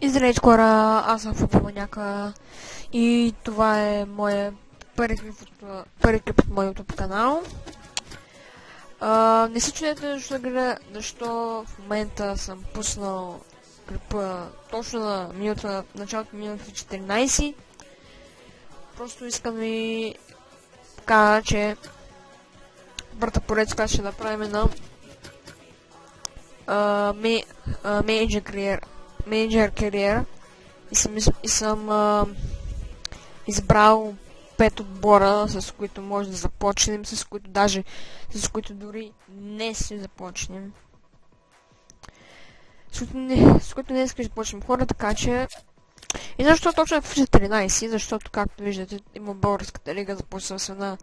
И здравейте хора, аз съм Футболманяка и това е моя първи клип от моя YouTube канал. Не се чудете защо в момента съм пуснал клипа точно на началото на минута 14. Просто искам да ви кажа, че първата поредица, която ще направим на менеджер кариера и съм избрал 5 отбора, с които може да започнем, с които дори не ще започнем. С които не ще започнем хора, така че... И защо точно е в 14? Защото, както виждате, има българската лига, започнах с една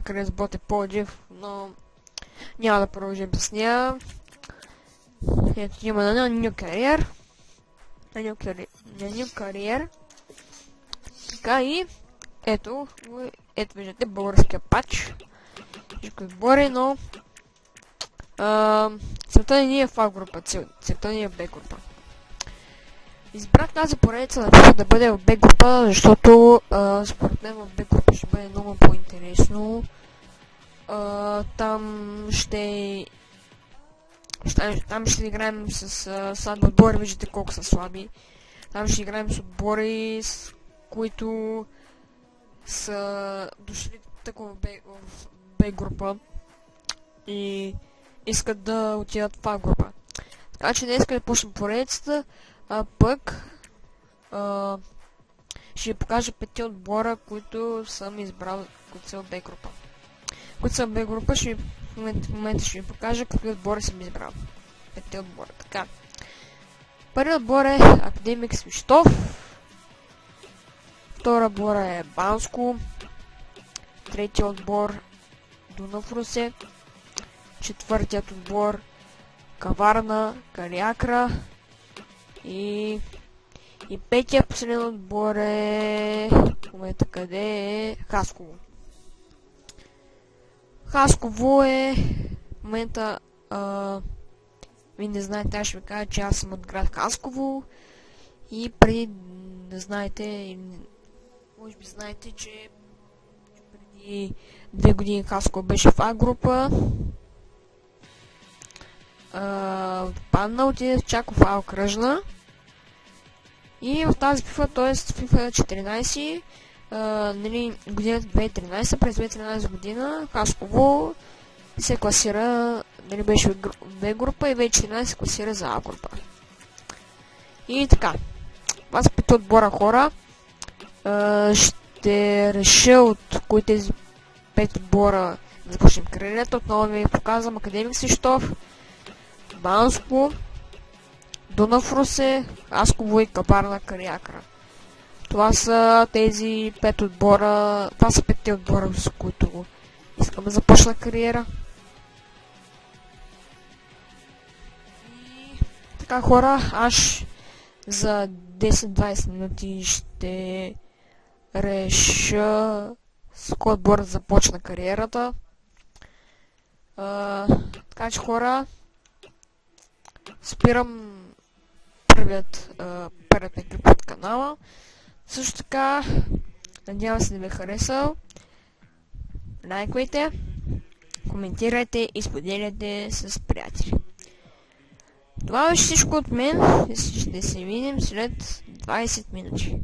кариера с Ботев Пловдив, но няма да продължим с нея. Ето има на New Career. Така и ето виждате българския пач. Всичко отбори, но целта ни е в А група, целта ни е в Б група. Избрах тази поредица да бъде в Б група, защото според мен в Б група ще бъде много по-интересно. Там ще играем с слаби отбори, виждате колко са слаби. Там ще играем с отбори, с които са дошли такова в Б група и искат да отидат в А група. Така че днес да почнем поредицата, пък ще ви покажа 5 отбора, които съм избрал, които са в Б група. В момента ще ви покажа какви отбори съм избрал. 5 отбора. Така. Първият отбор е Академик Свищов. Втора отбор е Банско. Третият отбор Дунав Русе. Четвъртият отбор Каварна Калиакра. И петият последен отбор е... В момента къде е? Хасково. Хасково е... В момента... Вие не знаете, аз ще ви кажа, че аз съм от град Хасково. И преди да знаете, може би знаете, че преди 2 години Хасково беше в А група. Падна, отиде чак в А окръжна. И в тази FIFA, т.е. FIFA 14, годината 2013, през 2013 година Хасково се класира, беше в Б група и 2014 се класира за А група. И така, това са 5 отбора хора. Ще реша от кои тези 5 отбора да започнем кариерата. Отново ви показвам Академик Свищов, Банско, Дунав Русе, Хасково и Каварна Калиакра. Това са тези 5 отбора, това са 5 отбора, с които искам да започна кариера. И така хора, аз за 10-20 минути ще реша с кой отбор да започна кариерата. Така че хора, спирам първият клип от канала. Също така, надявам се да ви е харесал. Лайквайте, коментирайте и споделяйте с приятели. Това беше всичко от мен и ще се видим след 20 минути.